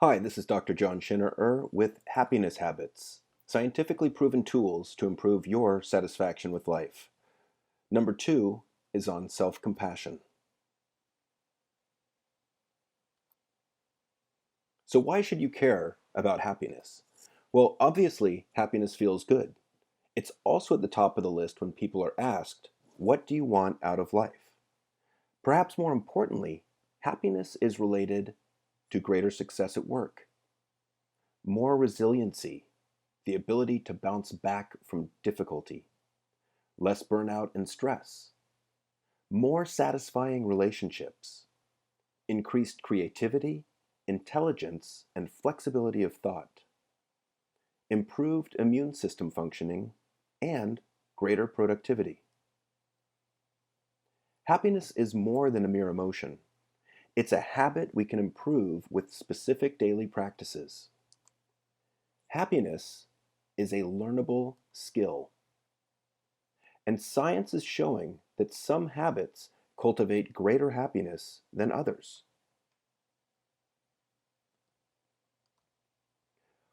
Hi, this is Dr. John Schinnerer with Happiness Habits, scientifically proven tools to improve your satisfaction with life. Number 2 is on self-compassion. So why should you care about happiness? Well, obviously, happiness feels good. It's also at the top of the list when people are asked, what do you want out of life? Perhaps more importantly, happiness is related to greater success at work, more resiliency, the ability to bounce back from difficulty, less burnout and stress, more satisfying relationships, increased creativity, intelligence, and flexibility of thought, improved immune system functioning, and greater productivity. Happiness is more than a mere emotion. It's a habit we can improve with specific daily practices. Happiness is a learnable skill. And science is showing that some habits cultivate greater happiness than others.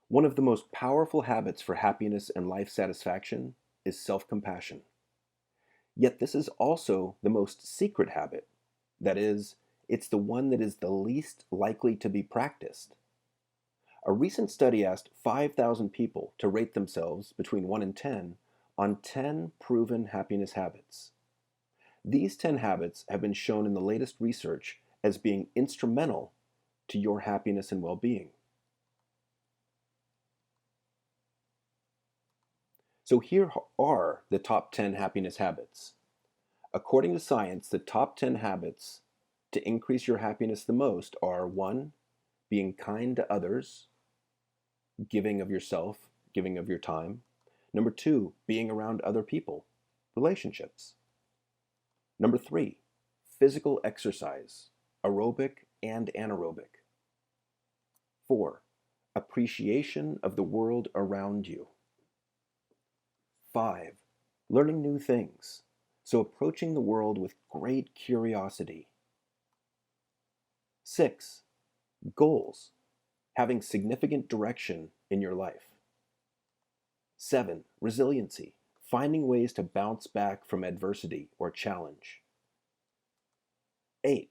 One of the most powerful habits for happiness and life satisfaction is self-compassion. Yet this is also the most secret habit. That is, it's the one that is the least likely to be practiced. A recent study asked 5,000 people to rate themselves between 1 and 10 on 10 proven happiness habits. These 10 habits have been shown in the latest research as being instrumental to your happiness and well-being. So here are the top 10 happiness habits. According to science, the top 10 habits to increase your happiness the most are 1. Being kind to others, giving of yourself, giving of your time. Number 2, being around other people, relationships. Number 3, physical exercise, aerobic and anaerobic. 4, appreciation of the world around you. 5, learning new things, so approaching the world with great curiosity. 6, goals, having significant direction in your life. 7, resiliency, finding ways to bounce back from adversity or challenge. 8,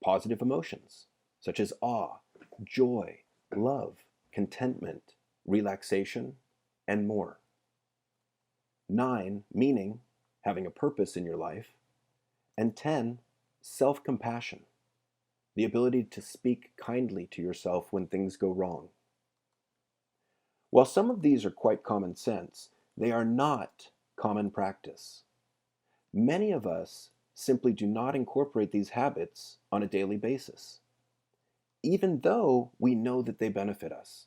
positive emotions, such as awe, joy, love, contentment, relaxation, and more. 9, meaning, having a purpose in your life. And 10, self-compassion, the ability to speak kindly to yourself when things go wrong. While some of these are quite common sense, they are not common practice. Many of us simply do not incorporate these habits on a daily basis, even though we know that they benefit us.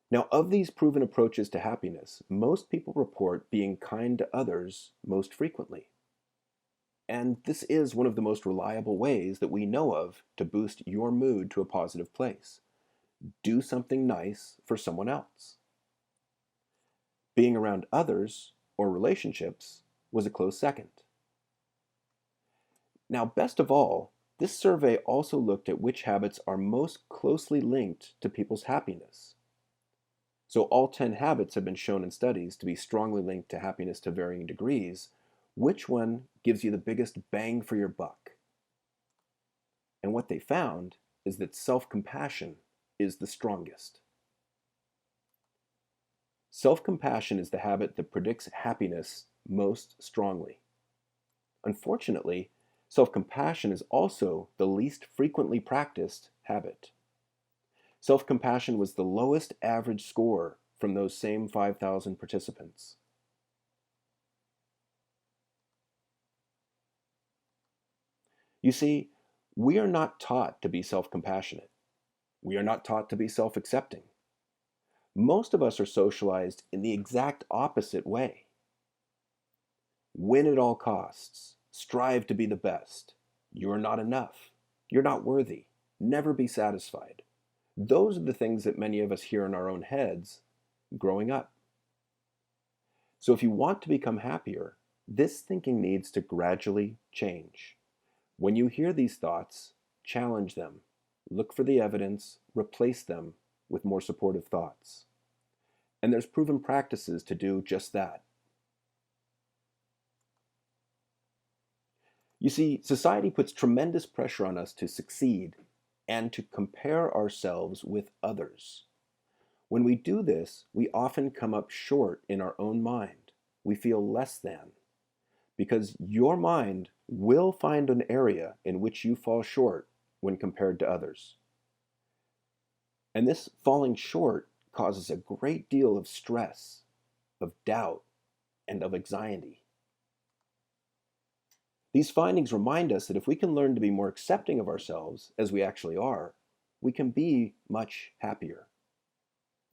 Now, of these proven approaches to happiness, most people report being kind to others most frequently. And this is one of the most reliable ways that we know of to boost your mood to a positive place. Do something nice for someone else. Being around others or relationships was a close second. Now, best of all, this survey also looked at which habits are most closely linked to people's happiness. So all 10 habits have been shown in studies to be strongly linked to happiness to varying degrees. Which one gives you the biggest bang for your buck? And what they found is that self-compassion is the strongest. Self-compassion is the habit that predicts happiness most strongly. Unfortunately, self-compassion is also the least frequently practiced habit. Self-compassion was the lowest average score from those same 5,000 participants. You see, we are not taught to be self-compassionate. We are not taught to be self-accepting. Most of us are socialized in the exact opposite way. Win at all costs. Strive to be the best. You are not enough. You're not worthy. Never be satisfied. Those are the things that many of us hear in our own heads growing up. So if you want to become happier, this thinking needs to gradually change. When you hear these thoughts, challenge them. Look for the evidence, replace them with more supportive thoughts. And there's proven practices to do just that. You see, society puts tremendous pressure on us to succeed and to compare ourselves with others. When we do this, we often come up short in our own mind. We feel less than. Because your mind will find an area in which you fall short when compared to others. And this falling short causes a great deal of stress, of doubt, and of anxiety. These findings remind us that if we can learn to be more accepting of ourselves as we actually are, we can be much happier.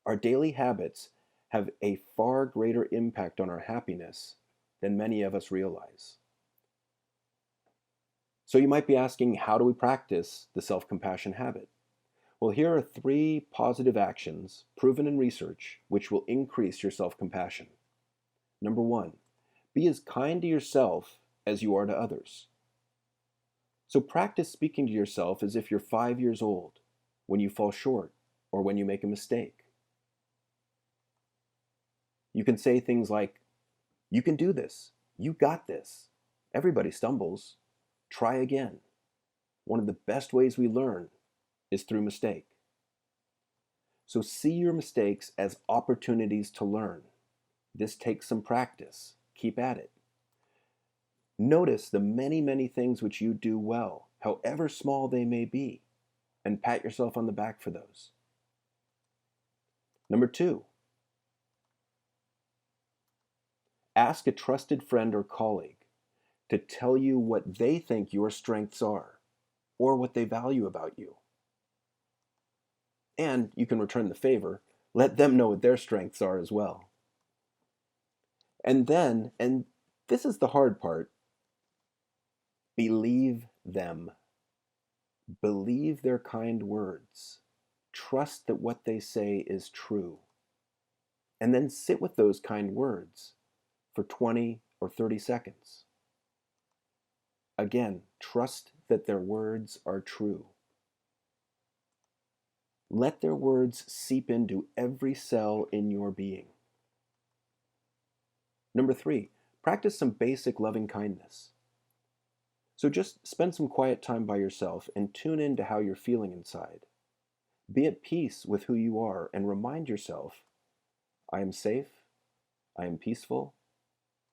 Our daily habits have a far greater impact on our happiness than many of us realize. So you might be asking, how do we practice the self-compassion habit? Well, here are 3 positive actions proven in research which will increase your self-compassion. Number 1, be as kind to yourself as you are to others. So practice speaking to yourself as if you're 5 years old when you fall short or when you make a mistake. You can say things like, "You can do this. You got this. Everybody stumbles. Try again." One of the best ways we learn is through mistake. So see your mistakes as opportunities to learn. This takes some practice. Keep at it. Notice the many, many things which you do well, however small they may be, and pat yourself on the back for those. Number 2, ask a trusted friend or colleague to tell you what they think your strengths are or what they value about you. And you can return the favor, let them know what their strengths are as well. And then, and this is the hard part, believe them. Believe their kind words. Trust that what they say is true. And then sit with those kind words for 20 or 30 seconds. Again, trust that their words are true. Let their words seep into every cell in your being. Number 3, practice some basic loving kindness. So just spend some quiet time by yourself and tune in to how you're feeling inside. Be at peace with who you are and remind yourself, I am safe, I am peaceful,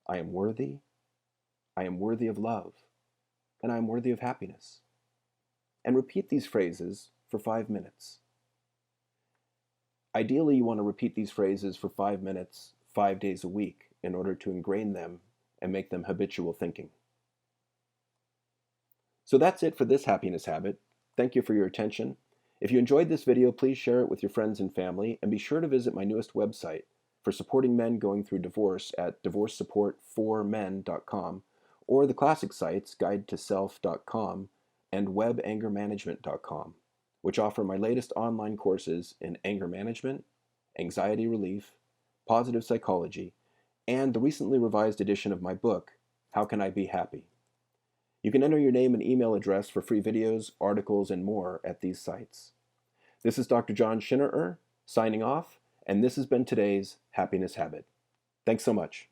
I am worthy of love, and I am worthy of happiness. And repeat these phrases for 5 minutes. Ideally, you want to repeat these phrases for 5 minutes, 5 days a week, in order to ingrain them and make them habitual thinking. So that's it for this happiness habit. Thank you for your attention. If you enjoyed this video, please share it with your friends and family, and be sure to visit my newest website for supporting men going through divorce at divorcesupportformen.com, or the classic sites guidetoself.com and webangermanagement.com, which offer my latest online courses in anger management, anxiety relief, positive psychology, and the recently revised edition of my book, How Can I Be Happy? You can enter your name and email address for free videos, articles, and more at these sites. This is Dr. John Schinnerer, signing off, and this has been today's Happiness Habit. Thanks so much.